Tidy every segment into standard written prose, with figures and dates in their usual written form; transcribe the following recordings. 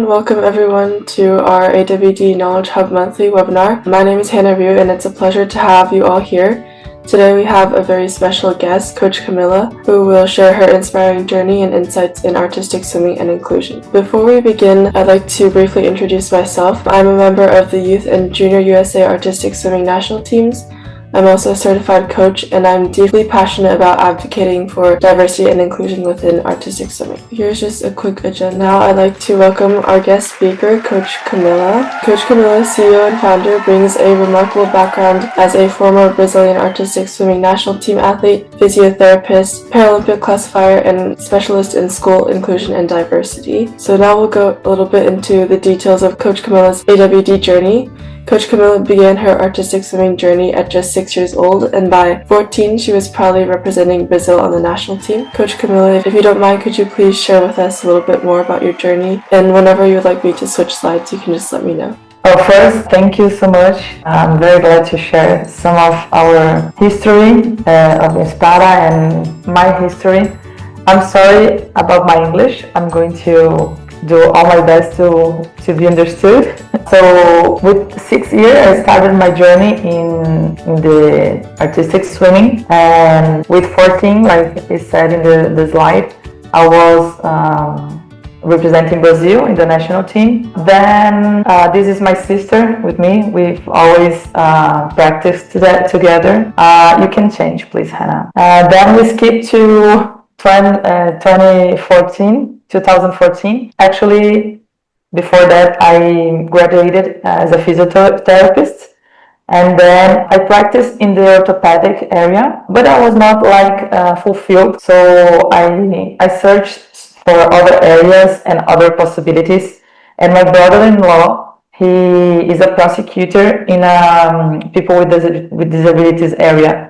welcome everyone to our AWD Knowledge Hub monthly webinar. My name is Hannah Ryu and it's a pleasure to have you all here. Today we have a very special guest, Coach Camila, who will share her inspiring journey and insights in artistic swimming and inclusion. Before we begin, I'd like to briefly introduce myself. I'm a member of the Youth and Junior USA Artistic Swimming national teams. I'm also a certified coach, and I'm deeply passionate about advocating for diversity and inclusion within artistic swimming. Here's just a quick agenda. Now I'd like to welcome our guest speaker, Coach Camila. Coach Camila, CEO and founder, brings a remarkable background as a former Brazilian artistic swimming national team athlete, physiotherapist, Paralympic classifier, and specialist in school inclusion and diversity. So now we'll go a little bit into the details of Coach Camila's AWD journey. Coach Camila began her artistic swimming journey at just 6 years old, and by 14 she was proudly representing Brazil on the national team. Coach Camila, if you don't mind, could you please share with us a little bit more about your journey? And whenever you would like me to switch slides, you can just let me know. First, thank you so much. I'm very glad to share some of our history of Inspara and my history. I'm sorry about my English. I'm going to do all my best to be understood. So with 6 years, I started my journey in the artistic swimming, and with 14, like it said in the slide, I was representing Brazil in the national team. Then this is my sister with me. We've always practiced that together. You can change, please, Hannah. Then we skip to 2014. Actually, before that, I graduated as a physiotherapist, and then I practiced in the orthopedic area, but I was not fulfilled. So I searched for other areas and other possibilities. And my brother-in-law, he is a prosecutor in people with disabilities area.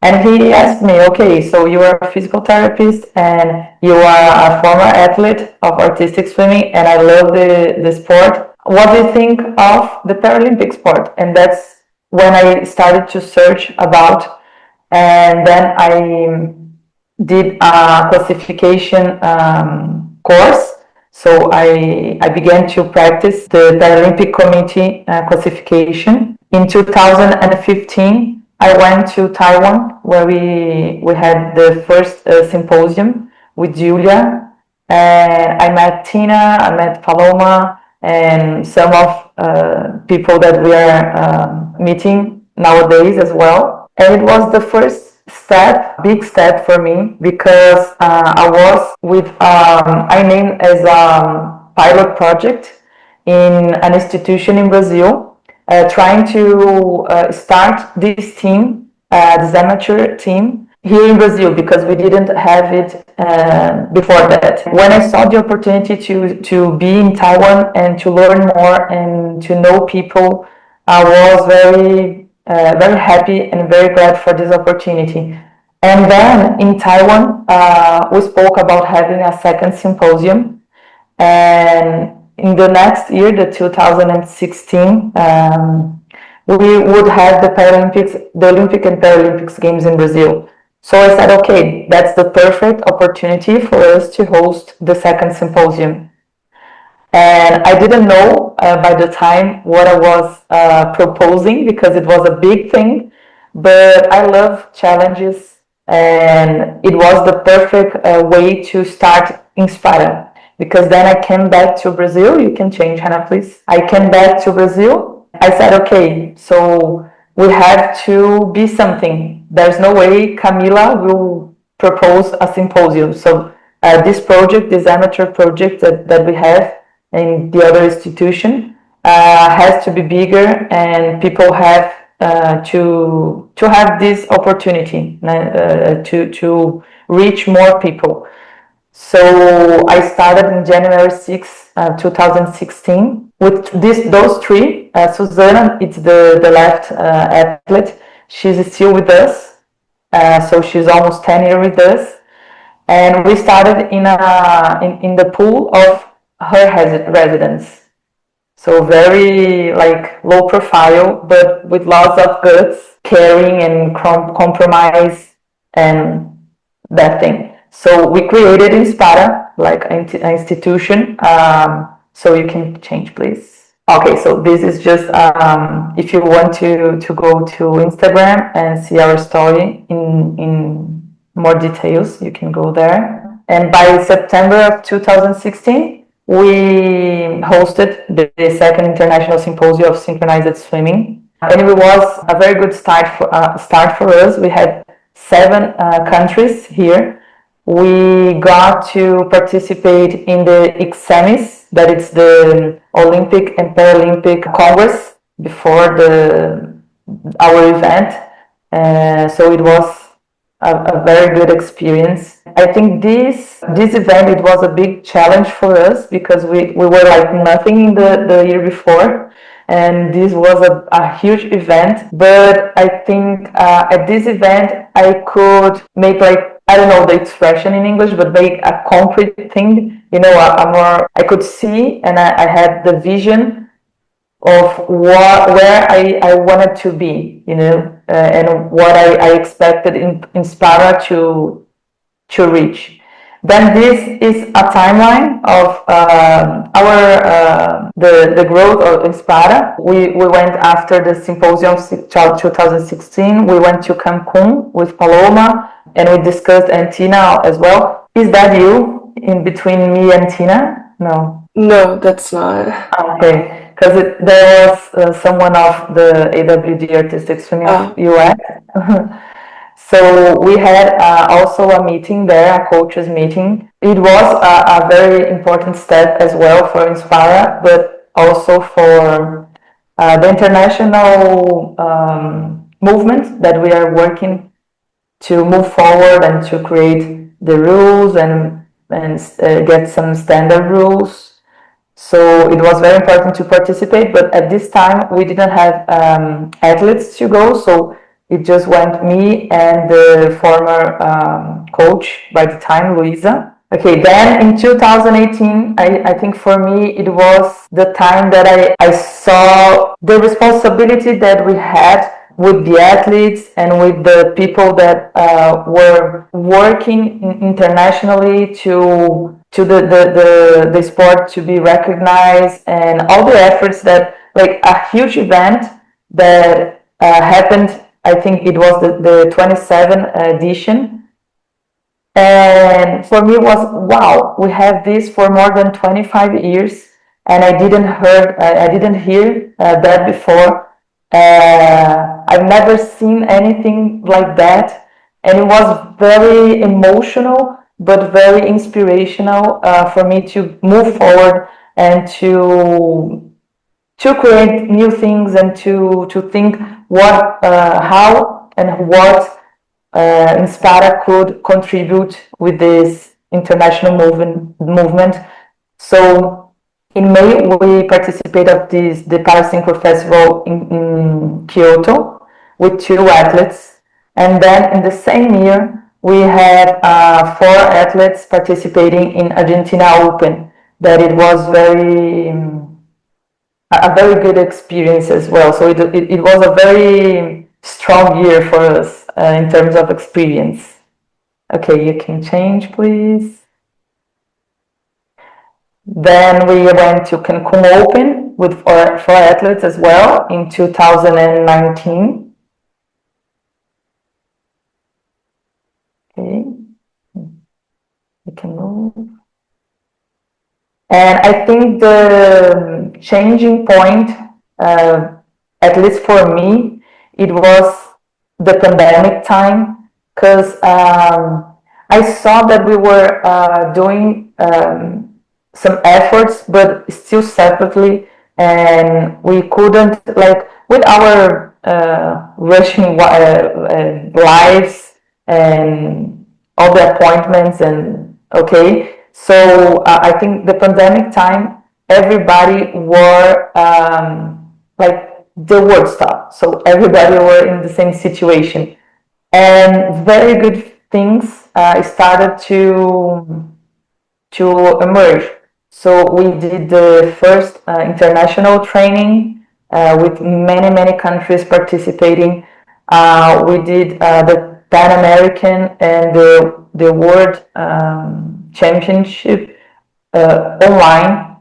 And he asked me, okay, so you are a physical therapist and you are a former athlete of artistic swimming, and I love the sport. What do you think of the Paralympic sport? And that's when I started to search about, and then I did a classification course. So I began to practice the Paralympic Committee classification. In 2015, I went to Taiwan, where we had the first symposium with Julia, and I met Tina, I met Paloma, and some of people that we are meeting nowadays as well. And it was the first big step for me, because I was with, I named as a pilot project in an institution in Brazil, trying to start this team, this amateur team here in Brazil, because we didn't have it before that. When I saw the opportunity to be in Taiwan and to learn more and to know people, I was very happy and very glad for this opportunity. And then in Taiwan, we spoke about having a second symposium, and in the next year, the 2016, we would have the Olympic and Paralympics games in Brazil. So I said, okay, that's the perfect opportunity for us to host the second symposium. And I didn't know by the time what I was proposing, because it was a big thing, but I love challenges, and it was the perfect way to start Inspara. Because then I came back to Brazil. You can change, Hannah, please. I came back to Brazil. I said, okay, so we have to be something. There's no way Camila will propose a symposium. So this project, this amateur project that we have in the other institution, has to be bigger, and people have to have this opportunity to reach more people. So I started in January 6, 2016 with those three. Susanna, it's the left athlete. She's still with us. So she's almost 10 years with us. And we started in the pool of her residence. So very low profile, but with lots of guts, caring and compromise and that thing. So we created Inspara, like an institution, So you can change, please. Okay, so this is just if you want to go to Instagram and see our story in more details, you can go there. And by September of 2016, we hosted the second International Symposium of Synchronized Swimming. And it was a very good start for us. We had 7 countries here. We got to participate in the ICSEMIS, that is the Olympic and Paralympic Congress before our event. So it was a very good experience. I think this event, it was a big challenge for us because we were like nothing in the year before. And this was a huge event. But I think at this event, I could make like, I don't know the expression in English, but make a concrete thing, I could see, and I had the vision of where I wanted to be, and what I expected Inspara to reach. Then this is a timeline of the growth of Inspara. We went after the symposium 2016. We went to Cancun with Paloma, and we discussed Tina as well. Is that you in between me and Tina? No. No, that's not. Okay, because there was someone of the AWD Artistic Swimming of US. So we had also a meeting there, a coaches meeting. It was a very important step as well for Inspara, but also for the international movement that we are working to move forward and to create the rules and get some standard rules. So it was very important to participate, but at this time we didn't have athletes to go, so it just went me and the former coach by the time, Luisa. Okay, then in 2018, I think for me it was the time that I saw the responsibility that we had with the athletes and with the people that were working internationally to the sport to be recognized, and all the efforts that, like, a huge event that happened. I think it was the 27th edition. And for me it was, wow, we have this for more than 25 years and I didn't hear that before. I've never seen anything like that, and it was very emotional but very inspirational for me to move forward and to create new things and to think how and what Inspara could contribute with this international movement. So in May we participated of the Parasynchro Festival in Kyoto with 2 athletes, and then in the same year we had 4 athletes participating in Argentina Open. That it was a very good experience as well. So it was a very strong year for us in terms of experience. Okay, you can change, please. Then we went to Cancun Open with 4 athletes as well in 2019. Okay, we can move. And I think the changing point, at least for me, it was the pandemic time, because I saw that we were doing some efforts, but still separately, and we couldn't, like, with our rushing lives and all the appointments, and okay. So I think the pandemic time, everybody were like the world stopped. So everybody were in the same situation, and very good things started to emerge. So we did the first international training with many countries participating. We did the Pan American and the World Championship online.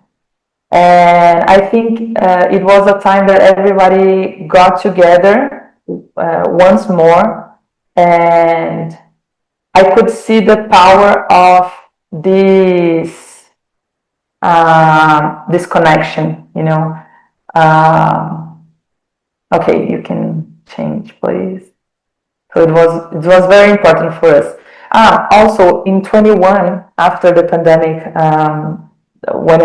And I think it was a time that everybody got together once more, and I could see the power of this this connection, you know. Okay, you can change, please. So it was very important for us. Also in 21, after the pandemic, when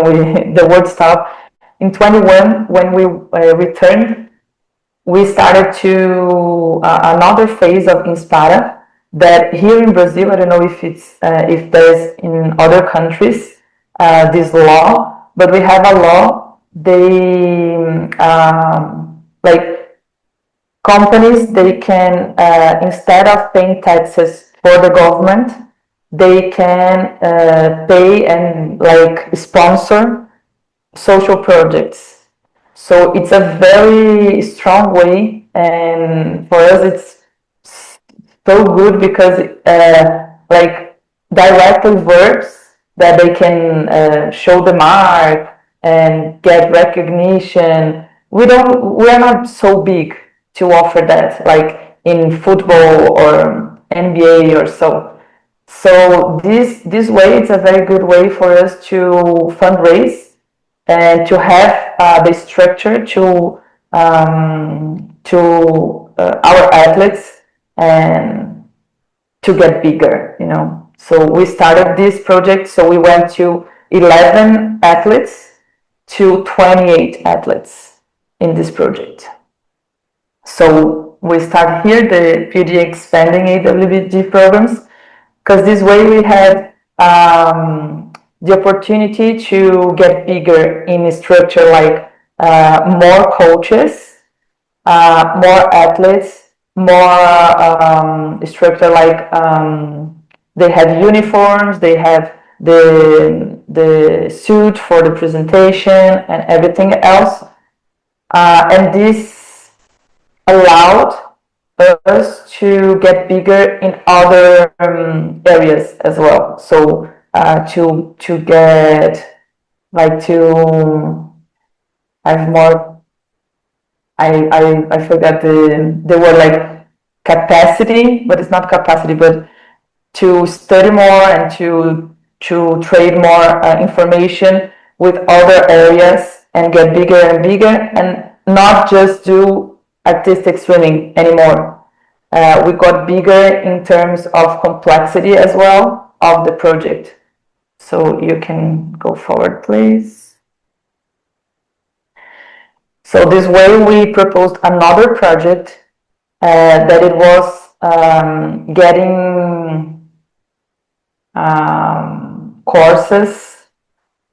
the world stopped, in 21, when we returned, we started to another phase of Inspara. That here in Brazil, I don't know if it's if there's in other countries this law, but we have a law. They like companies, they can instead of paying taxes for the government, they can pay and like sponsor social projects. So it's a very strong way, and for us it's so good because like directly works that they can show the mark and get recognition. We are not so big to offer that, like in football or NBA or so. So this way, it's a very good way for us to fundraise and to have the structure to our athletes and to get bigger, you know. So we started this project, so we went to 11 athletes to 28 athletes in this project. So we start here, the PhD expanding AWD programs, because this way we had the opportunity to get bigger in a structure, like more coaches, more athletes, more structure, like they have uniforms, they have the suit for the presentation and everything else, and this allowed us to get bigger in other areas as well. So to get like to have more, I forgot the word, like capacity, but it's not capacity, but to study more and to trade more information with other areas and get bigger and bigger, and not just do artistic swimming anymore. We got bigger in terms of complexity as well of the project. So you can go forward, please. So this way we proposed another project that it was getting courses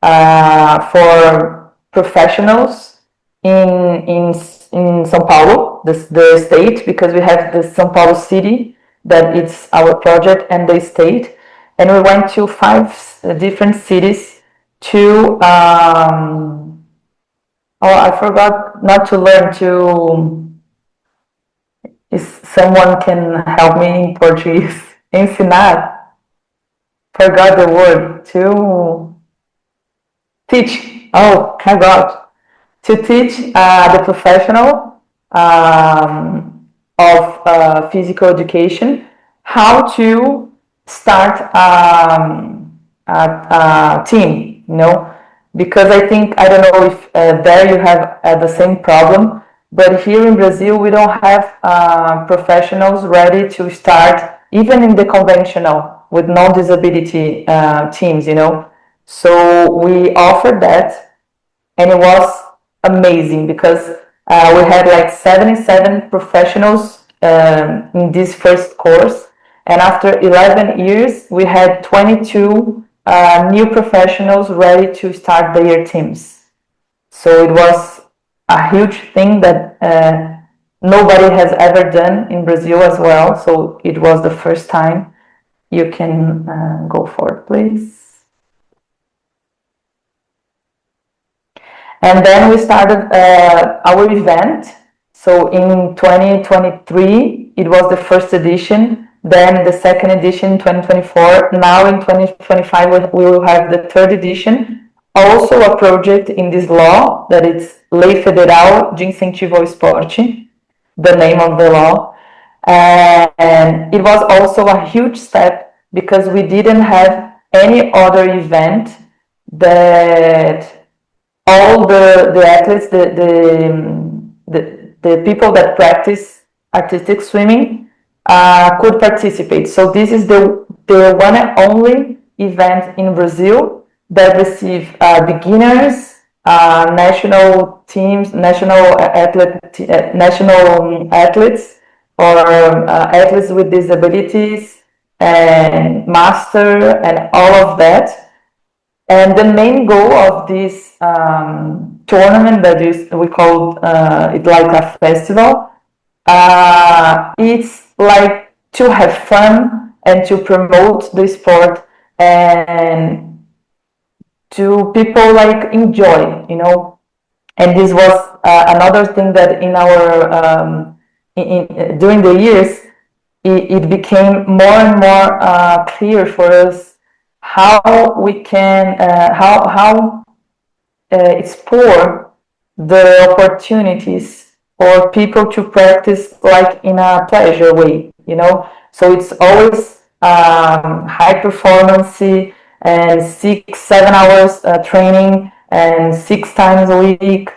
for professionals in São Paulo, the state, because we have the São Paulo city that it's our project, and the state, and we went to 5 different cities to I forgot not to learn to. If someone can help me in Portuguese, ensinar. Forgot the word. To teach. Oh my God. To teach the professional of physical education how to start a team, you know, because I think, I don't know if there you have the same problem, but here in Brazil we don't have professionals ready to start even in the conventional with non-disability teams, you know. So we offered that, and it was amazing because we had like 77 professionals in this first course, and after 11 years we had 22 new professionals ready to start their teams. So it was a huge thing that nobody has ever done in Brazil as well. So it was the first time. You can go forward, please. And then we started our event. So in 2023, it was the first edition, then the second edition in 2024. Now in 2025, we will have the third edition also a project in this law that is Lei Federal de Incentivo ao Esporte, the name of the law. And it was also a huge step because we didn't have any other event that all the athletes, the people that practice artistic swimming could participate. So this is the one and only event in Brazil that receive beginners, national teams, national athletes, or athletes with disabilities, and master, and all of that. And the main goal of this tournament, that is, we call it like a festival, it's like to have fun and to promote the sport and to people like enjoy, you know. And this was another thing that in our during the years it became more and more clear for us how we can how explore the opportunities for people to practice like in a pleasure way, you know. So it's always high performance and 6-7 hours training and 6 times a week.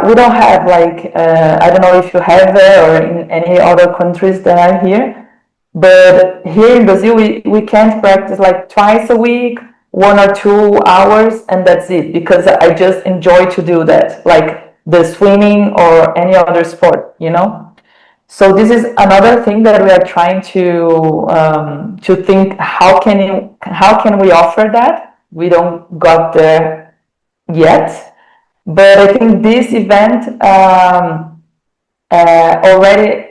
We don't have like I don't know if you have there or in any other countries that are here, but here in Brazil we can't practice like twice a week, 1 or 2 hours, and that's it, because I just enjoy to do that, like the swimming or any other sport, you know. So this is another thing that we are trying to think, how can we offer that? We don't got there yet, but I think this event already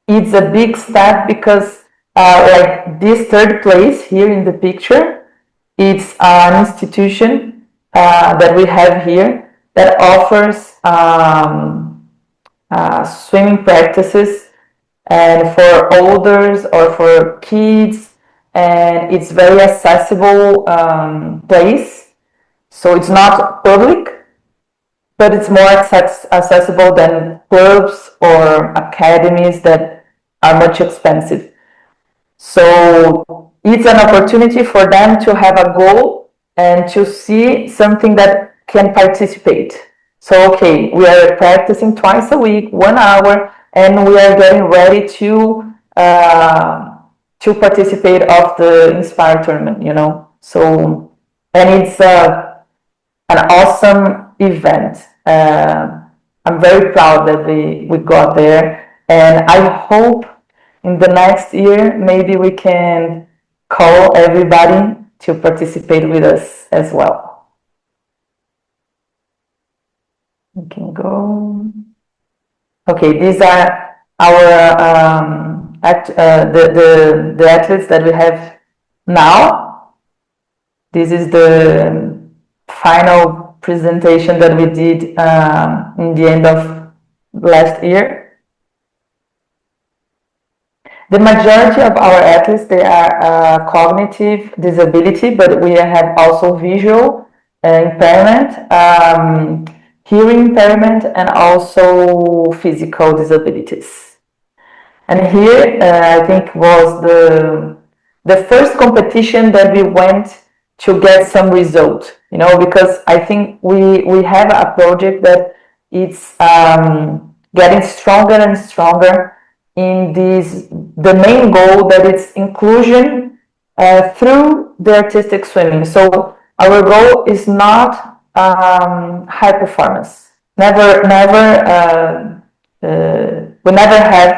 it's a big step, because like this third place here in the picture, it's an institution that we have here that offers swimming practices and for elders or for kids, and it's very accessible place. So it's not public, but it's more accessible than clubs or academies that are much expensive. So it's an opportunity for them to have a goal and to see something that can participate. So, okay, we are practicing twice a week, 1 hour, and we are getting ready to participate of the Inspara tournament, you know. So, and it's an awesome event. I'm very proud that we got there, and I hope in the next year maybe we can call everybody to participate with us as well. We can go. Okay, these are our the athletes that we have now. This is the final presentation that we did in the end of last year. The majority of our athletes, they are cognitive disability, but we have also visual impairment, hearing impairment, and also physical disabilities. And here, I think was the first competition that we went to get some result, you know, because I think we have a project that it's getting stronger and stronger in the main goal that it's inclusion through the artistic swimming. So our goal is not high performance. We never have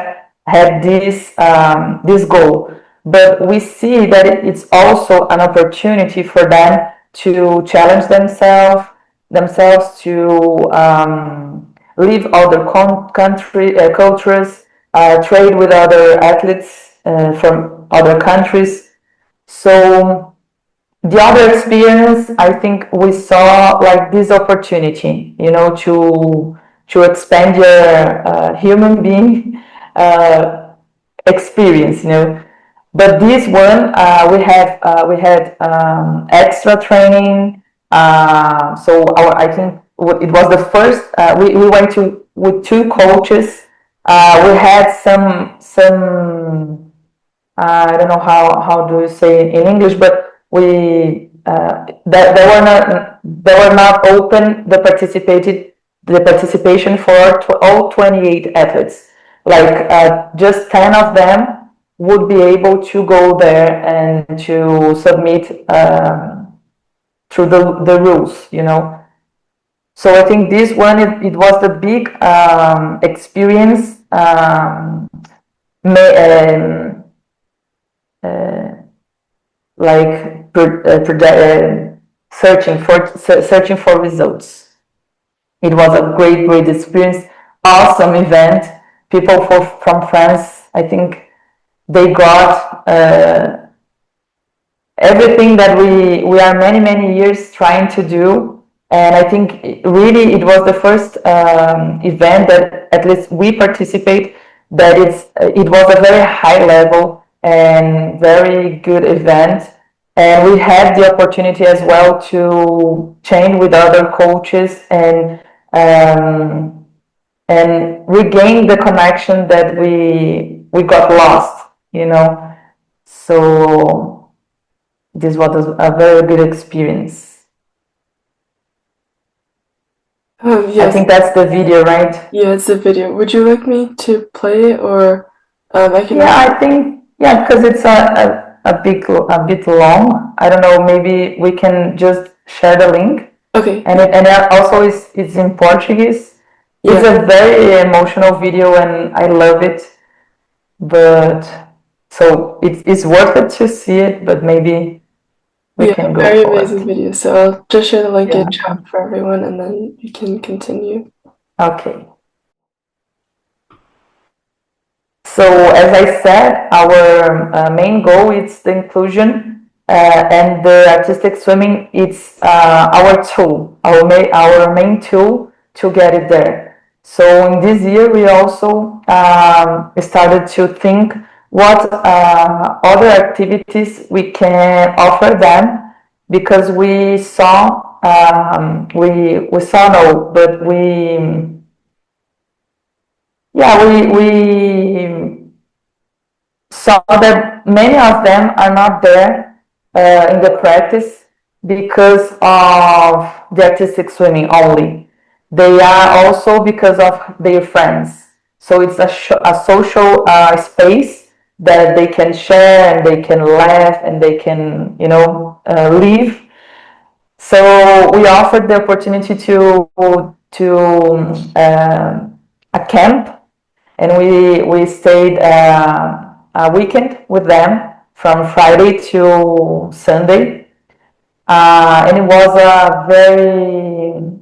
had this goal, but we see that it's also an opportunity for them to challenge themselves to leave other cultures, trade with other athletes from other countries. So the other experience, I think we saw like this opportunity, you know, to expand your human being experience, you know. But this one, we had extra training. So I think it was the first. We went with 2 coaches. We had some I don't know how do you say in English, but we they were not open the participation for all 28 athletes. Like just 10 of them would be able to go there and to submit through the rules, you know. So I think this one, it was the big experience, like searching for results. It was a great experience, awesome event. People from France, I think they got everything that we are many years trying to do. And I think really it was the first event that at least we participate, that it was a very high level and very good event. And we had the opportunity as well to train with other coaches and regain the connection that we got lost, you know. So this was a very good experience. Yes. I think that's the video, right? Yeah, it's the video. Would you like me to play it, or I can? Yeah, I think because it's a bit long. I don't know. Maybe we can just share the link. Okay. And it also it's in Portuguese. Yeah. It's a very emotional video, and I love it. But so it's worth it to see it. But maybe we can go. Very amazing video. So I'll just share the link in chat for everyone, and then you can continue. Okay. So as I said, our main goal is the inclusion, and the artistic swimming. It's our tool, our main tool to get it there. So in this year, we also started to think what other activities we can offer them, because we saw we saw that many of them are not there in the practice because of the artistic swimming only. They are also because of their friends. So it's a social space that they can share and they can laugh and they can, you know, live. So we offered the opportunity to a camp, and we stayed a weekend with them from Friday to Sunday, and it was a very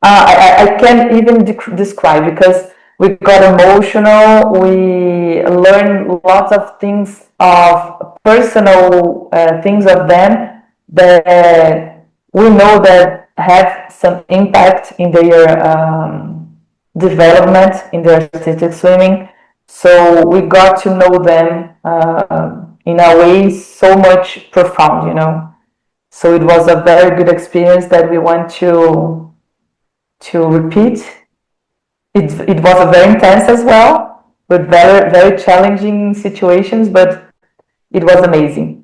I can't even describe, because we got emotional. We learned lots of things, of personal things of them that we know that have some impact in their development in their artistic swimming. So we got to know them in a way so much profound, you know. So it was a very good experience that we want to repeat. It was a very intense as well, with very challenging situations, but it was amazing.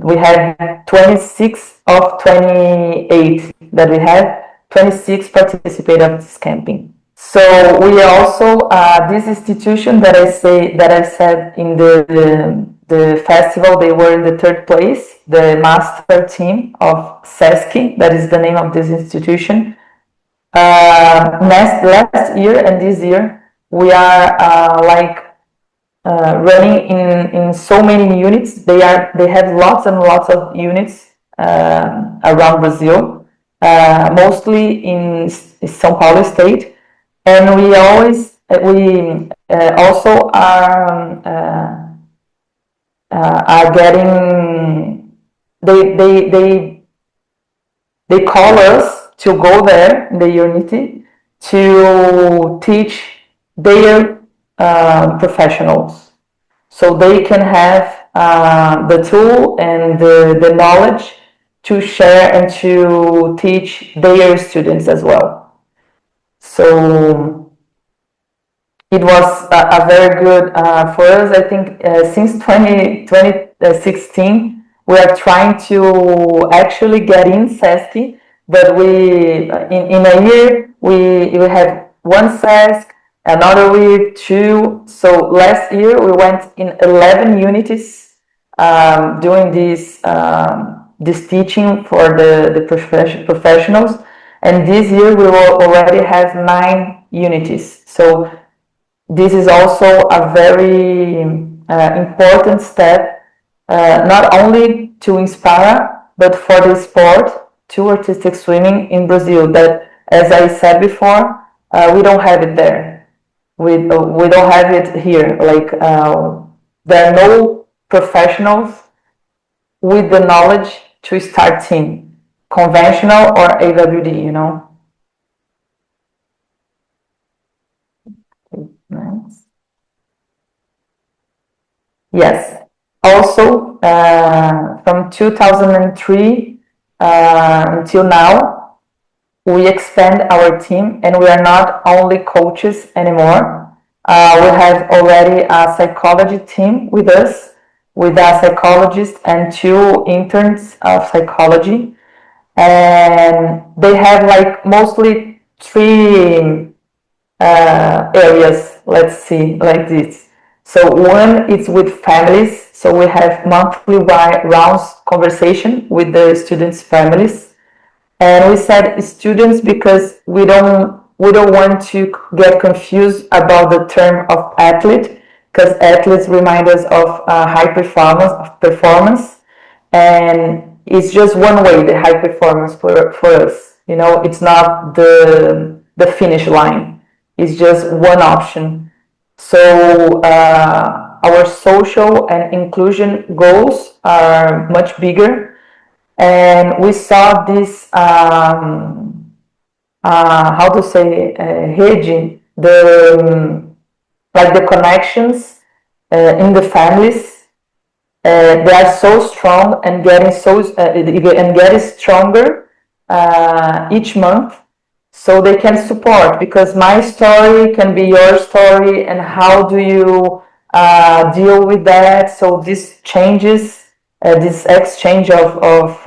We had 26 of 28 that we had. 26 participated of this camping. So we also this institution that I said in the festival, they were in the 3rd place, the master team of SESC. That is the name of this institution. Last year and this year, we are running in so many units. They have lots and lots of units around Brazil, mostly in São Paulo state, and we also are getting they call us to go there in the unity to teach their professionals. so they can have the tool and the knowledge to share and to teach their students as well. So it was a very good for us. I think since 2016, we are trying to actually get in SESC, but we in a year we have one SESC, another week 2. So last year we went in 11 unities doing this teaching for the professionals, and this year we will already have 9 unities. So this is also a very important step, not only to Inspara, but for the sport to artistic swimming in Brazil, that, as I said before, we don't have it there. We don't have it here. Like, there are no professionals with the knowledge to start team, conventional or AWD, you know. Nice. Yes. Also, from 2003 until now, we expand our team, and we are not only coaches anymore. We have already a psychology team with us, with a psychologist and 2 interns of psychology, and they have like mostly 3 areas, let's see, like this. So one is with families, so we have monthly rounds conversation with the students' families, and we said students because we don't want to get confused about the term of athlete, because athletes remind us of high performance, and it's just one way, the high performance for us. You know, it's not the finish line. It's just one option. So our social and inclusion goals are much bigger, and we saw this how to say rede, like the connections in the families. They are so strong and getting stronger each month. So they can support, because my story can be your story, and how do you deal with that? So this changes, this exchange of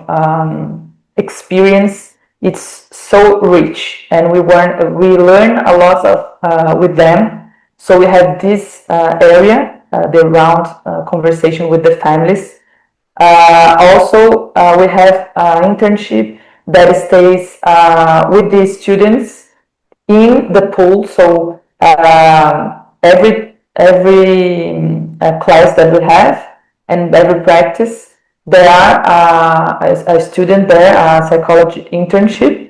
experience, it's so rich, and we learn a lot of with them. So we have this area, the round conversation with the families. Also, we have an internship that stays with the students in the pool. So every class that we have and every practice, there are a student there, a psychology internship,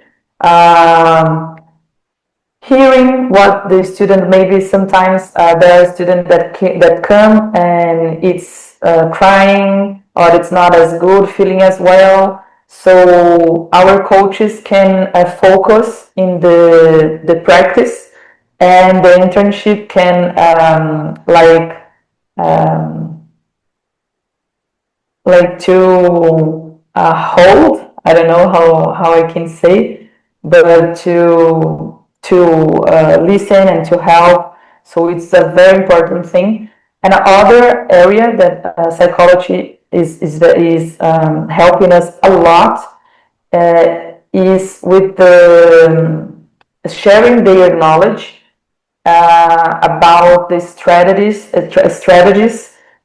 hearing what the student, maybe sometimes there are students that come and it's crying, or it's not as good, feeling as well. So our coaches can focus in the practice, and the internship can like to hold. I don't know how I can say, but to listen and to help. So it's a very important thing. And another area that psychology is helping us a lot is with the sharing their knowledge about the strategies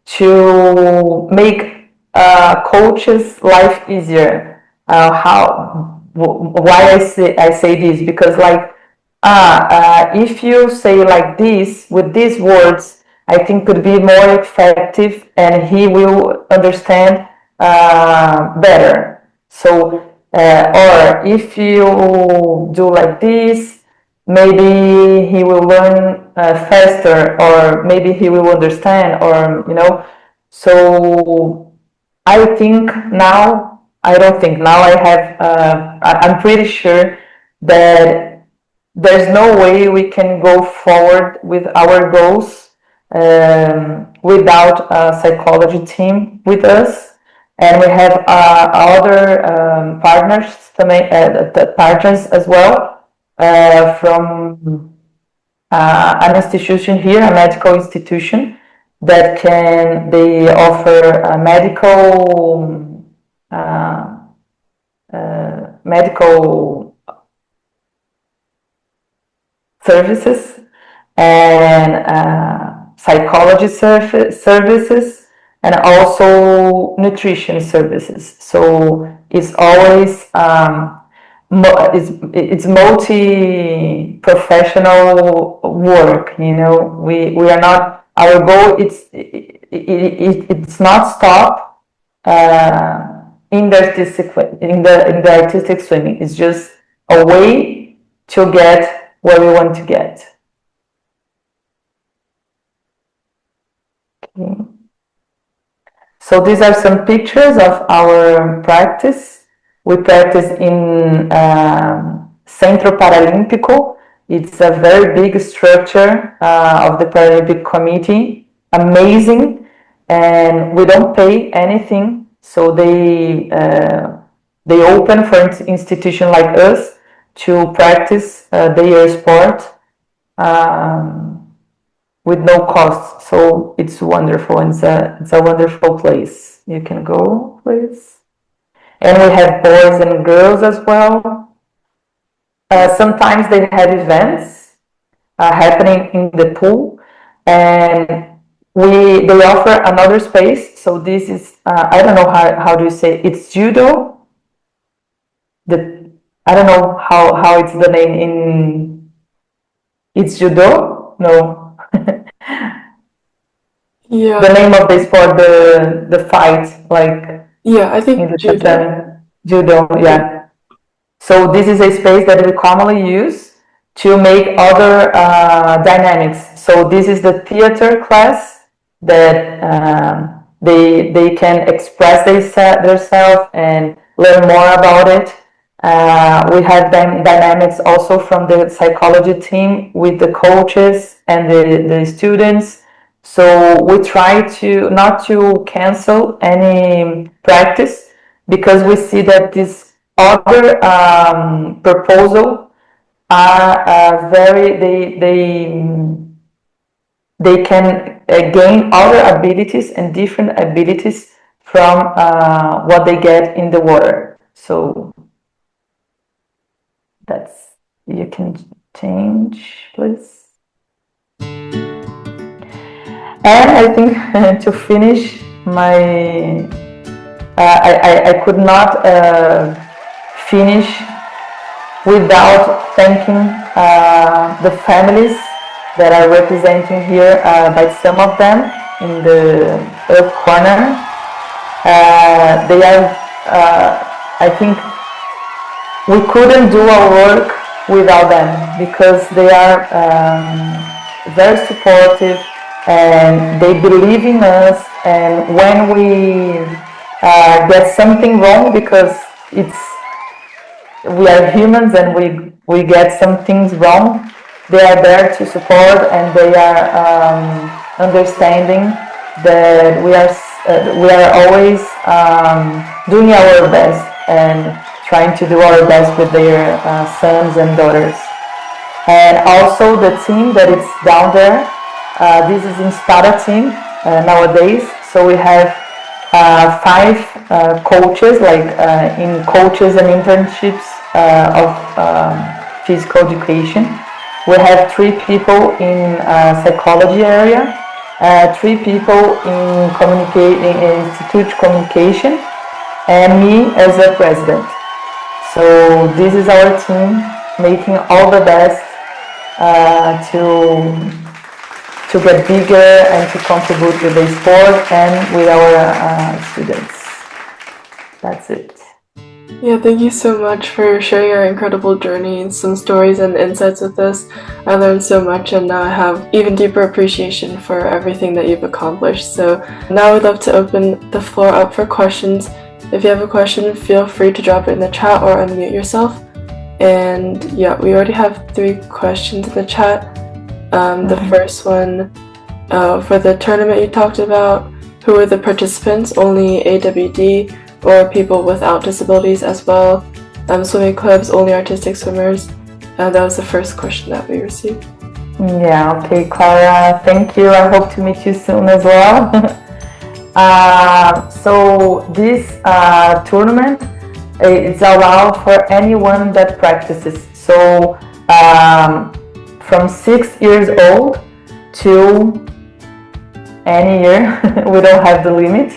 to make coaches' life easier. Why I say this? Because like if you say like this with these words, I think could be more effective, and he will understand better. So, or if you do like this, maybe he will learn faster, or maybe he will understand, or you know. So I think now, I don't think now, I have, I'm pretty sure that there's no way we can go forward with our goals without a psychology team with us. And we have other partners as well from an institution here, a medical institution that they offer medical services and psychology services, and also nutrition services. So it's always it's multi-professional work. We are not, our goal it's not stop in the artistic swimming. It's just a way to get where we want to get. Okay. So these are some pictures of our practice. We practice in Centro Paralímpico. It's a very big structure of the Paralympic Committee. Amazing, and we don't pay anything. So they open for institution like us to practice their sport with no cost. So it's wonderful. It's a wonderful place. You can go, please. And we have boys and girls as well. Sometimes they have events happening in the pool, and they offer another space. So this is I don't know how do you say it? It's judo. I don't know how it's the name in. It's judo? No. Yeah. The name of the sport, the fight, like. Yeah, I think judo. Judo, yeah. So this is a space that we commonly use to make other dynamics. So this is the theater class that they can express themselves and learn more about it. We have dynamics also from the psychology team with the coaches and the students. So we try to not to cancel any practice, because we see that these other proposal are they can gain other abilities and different abilities from what they get in the water. So you can change, please. And I think to finish my, I could not finish without thanking the families that are representing here by some of them in the earth corner. They are, I think, we couldn't do our work without them, because they are very supportive and they believe in us. And when we get something wrong, because we are humans and we get some things wrong, they are there to support, and they are understanding that we are always doing our best and trying to do our best with their sons and daughters. And also the team that is down there, this is Inspara team nowadays. So we have 5 coaches, like in coaches and internships of physical education. We have 3 people in psychology area, 3 people in Institute communication, and me as a president. So this is our team making all the best to get bigger and to contribute with the sport and with our students. That's it. Yeah, thank you so much for sharing your incredible journey and some stories and insights with us. I learned so much, and now I have even deeper appreciation for everything that you've accomplished. So now I'd love to open the floor up for questions. If you have a question, feel free to drop it in the chat or unmute yourself. And yeah, we already have 3 questions in the chat. The first one For the tournament you talked about, who were the participants? Only AWD or people without disabilities as well? Swimming clubs, only artistic swimmers? That was the first question that we received. Yeah, okay, Clara, thank you. I hope to meet you soon as well. So this tournament is allowed for anyone that practices. So from 6 years old to any year, we don't have the limit.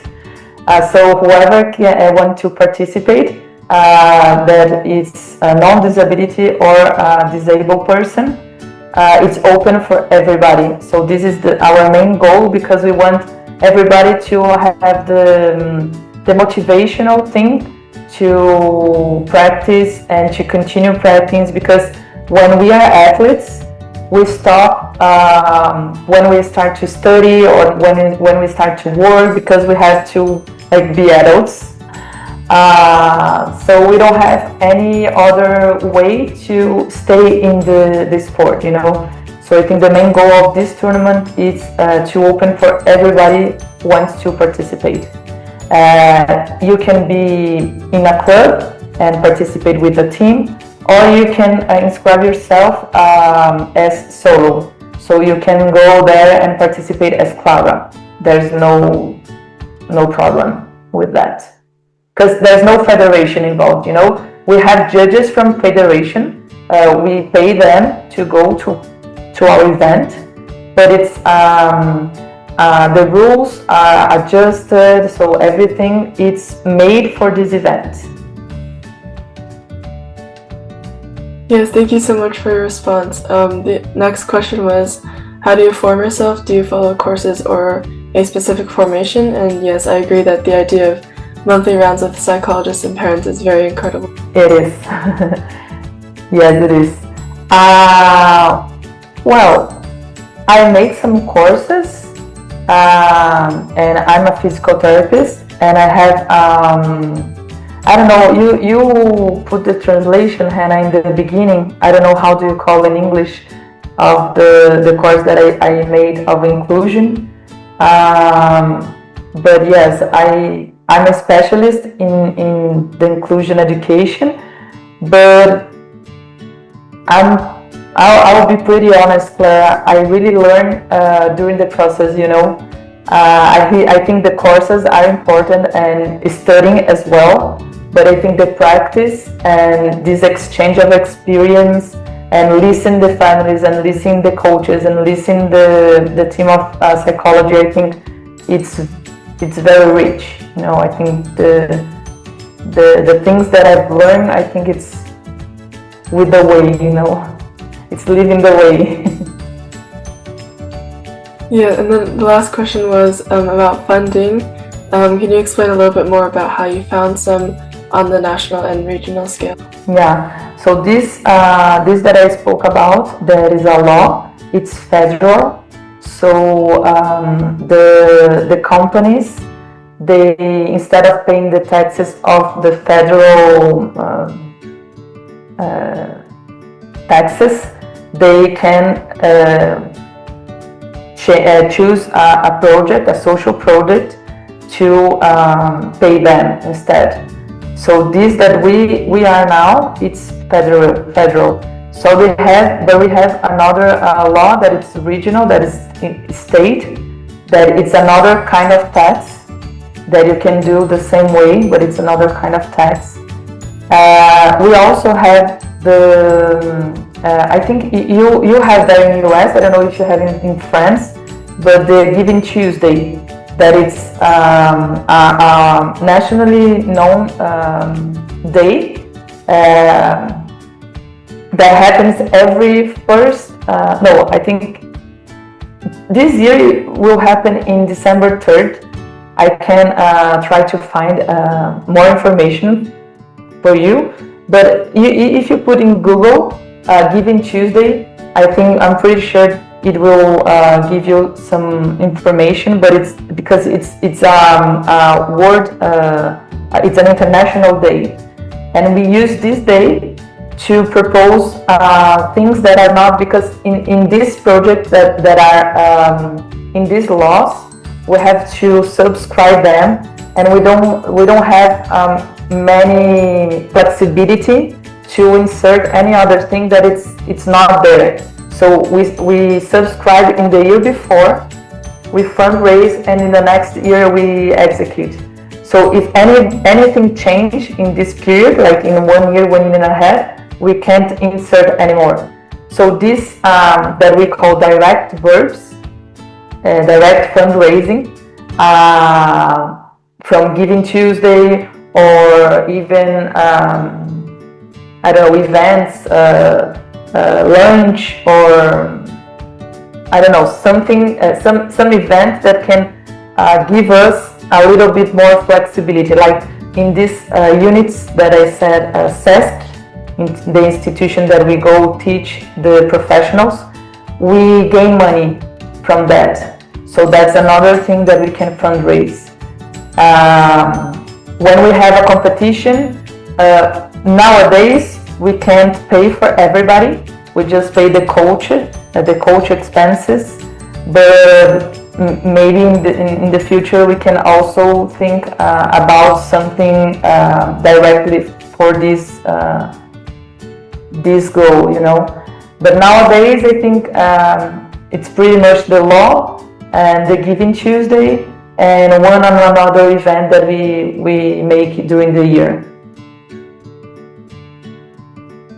So whoever can want to participate, that is a non-disability or a disabled person, it's open for everybody. So this is our main goal, because we want everybody to have the motivational thing to practice and to continue practicing, because when we are athletes, we stop when we start to study or when we start to work, because we have to be adults. So we don't have any other way to stay in the sport, So I think the main goal of this tournament is to open for everybody who wants to participate. You can be in a club and participate with a team, or you can inscribe yourself as solo. So you can go there and participate as Clara. There's no problem with that, because there's no federation involved. We have judges from federation. We pay them to go to our event, but it's the rules are adjusted, so everything is made for this event. Yes, thank you so much for your response. The next question was, how do you form yourself? Do you follow courses or a specific formation? And yes, I agree that the idea of monthly rounds with psychologists and parents is very incredible. It is. Yes, it is. Well, I made some courses, and I'm a physical therapist, and I have I don't know, you put the translation, Hannah, in the beginning. I don't know how do you call in English of the course that I made of inclusion. But yes, I'm a specialist in the inclusion education, but I'll be pretty honest, Clara. I really learned during the process, I think the courses are important and studying as well, but I think the practice and this exchange of experience and listen the families and listen the coaches and listen the team of psychology, I think it's very rich. I think the things that I've learned, I think it's with the way, it's living the way. Yeah, and then the last question was about funding. Can you explain a little bit more about how you found some on the national and regional scale? Yeah, so this that I spoke about, there is a law, it's federal. So the companies, they, instead of paying the taxes of the federal taxes, they can choose a project, a social project, to pay them instead. So this that we are now, it's federal. So we have another law that is regional, that is state, that it's another kind of tax that you can do the same way, but it's another kind of tax. We also have I think you have that in the US, I don't know if you have in France, but the Giving Tuesday, that it's a nationally known day that happens every first, I think this year will happen in December 3rd. I can try to find more information for you, but if you put in Google Giving Tuesday, I'm pretty sure it will give you some information, but it's because it's a word, it's an international day, and we use this day to propose things that are not, because in this project that are in these laws, we have to subscribe them, and we don't have many flexibility to insert any other thing that it's not there. So we subscribe in the year before, we fundraise, and in the next year we execute. So if anything change in this period, like in 1 year, 1 year and a half, we can't insert anymore. So this that we call direct verbs, direct fundraising, from Giving Tuesday, or even I don't know, events, lunch, or I don't know, something, some event that can give us a little bit more flexibility. Like in these units that I said, SESC, in the institution that we go teach the professionals, we gain money from that. So that's another thing that we can fundraise. When we have a competition, nowadays we can't pay for everybody. We just pay the coach expenses. But maybe in the future we can also think about something directly for this goal, you know. But nowadays I think it's pretty much the law and the Giving Tuesday and one another event that we make during the year.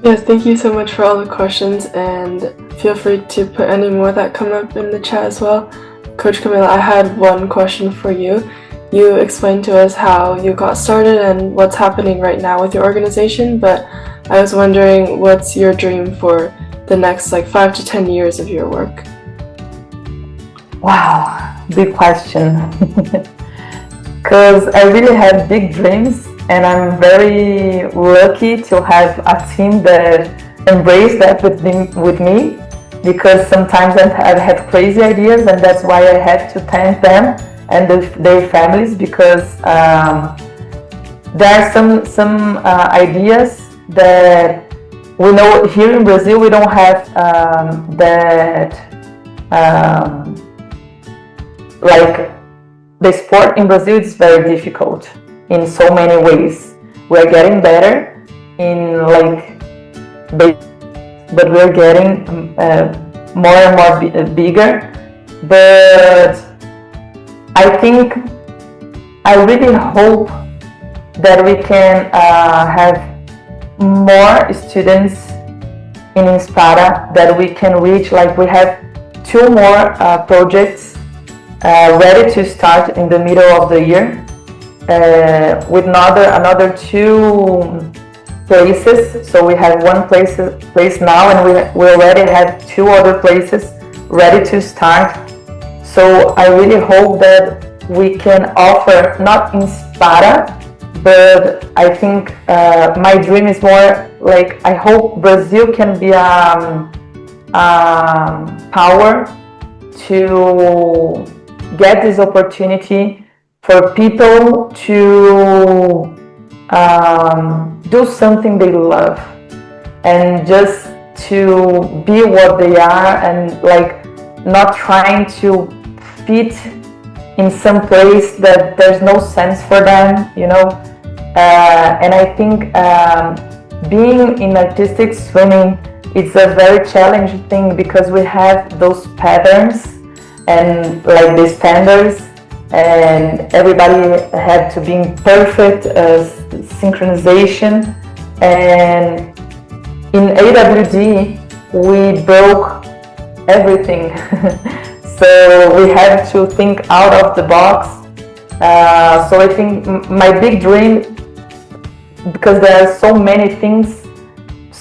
Yes, thank you so much for all the questions, and feel free to put any more that come up in the chat as well. Coach Camila, I had one question for you. You explained to us how you got started and what's happening right now with your organization, but I was wondering, what's your dream for the next 5 to 10 years of your work? Wow, big question. Because I really have big dreams, and I'm very lucky to have a team that embrace that with me, because sometimes I have crazy ideas, and that's why I have to thank them and their families, because there are some ideas that we know here in Brazil we don't have that like the sport in Brazil is very difficult in so many ways. We're getting better in but we're getting more and more bigger. But I think I really hope that we can have more students in Inspara, that we can reach. Like we have 2 more projects ready to start in the middle of the year, with another 2 places. So we have one place now, and we already have 2 other places ready to start. So I really hope that we can offer not Inspara, but I think my dream is more like, I hope Brazil can be a power to get this opportunity for people to do something they love, and just to be what they are, and not trying to fit in some place that there's no sense for them, you know. And I think being in artistic swimming, it's a very challenging thing, because we have those patterns and the standards, and everybody had to be perfect synchronization. And in AWD we broke everything. So we have to think out of the box. So I think my big dream, because there are so many things,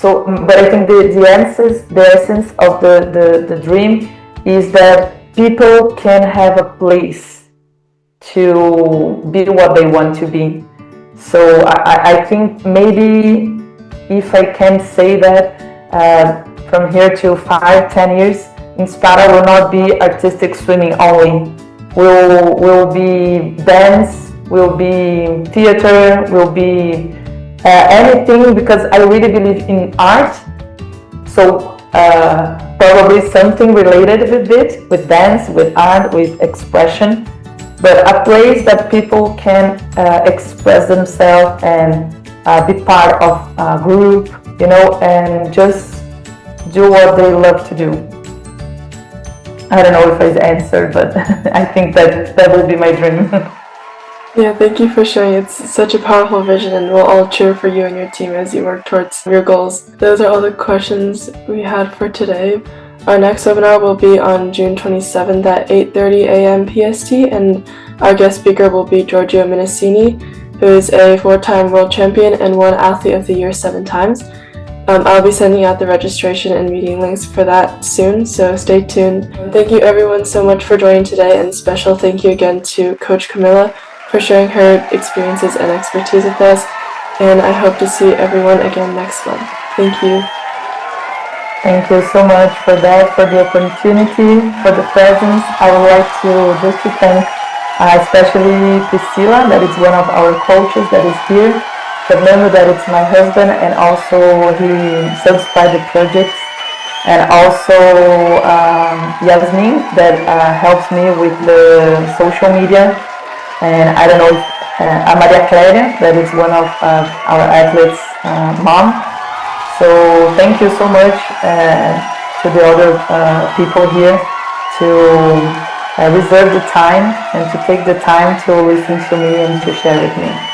but I think the essence of the dream is that people can have a place to be what they want to be. So I think maybe if I can say that from here to 5-10 years, Inspara will not be artistic swimming only. Will be dance, will be theater, will be anything, because I really believe in art. So probably something related with it, with dance, with art, with expression, but a place that people can express themselves and be part of a group, you know, and just do what they love to do. I don't know if I answered, but I think that will be my dream. Yeah, thank you for sharing. It's such a powerful vision, and we'll all cheer for you and your team as you work towards your goals. Those are all the questions we had for today. Our next webinar will be on June 27th at 8:30 a.m. PST, and our guest speaker will be Giorgio Minicini, who is a 4-time world champion and won Athlete of the Year 7 times. I'll be sending out the registration and meeting links for that soon, so stay tuned. Thank you everyone so much for joining today, and special thank you again to Coach Camila for sharing her experiences and expertise with us, and I hope to see everyone again next month. Thank you. Thank you so much for that, for the opportunity, for the presence. I would like to just to thank especially Priscilla, that is one of our coaches that is here, Fernando, that is my husband, and also he subscribed the projects, and also Yasmin, that helps me with the social media. And I don't know if Maria Clara, that is one of our athletes' mom. So thank you so much to the other people here to reserve the time and to take the time to listen to me and to share with me.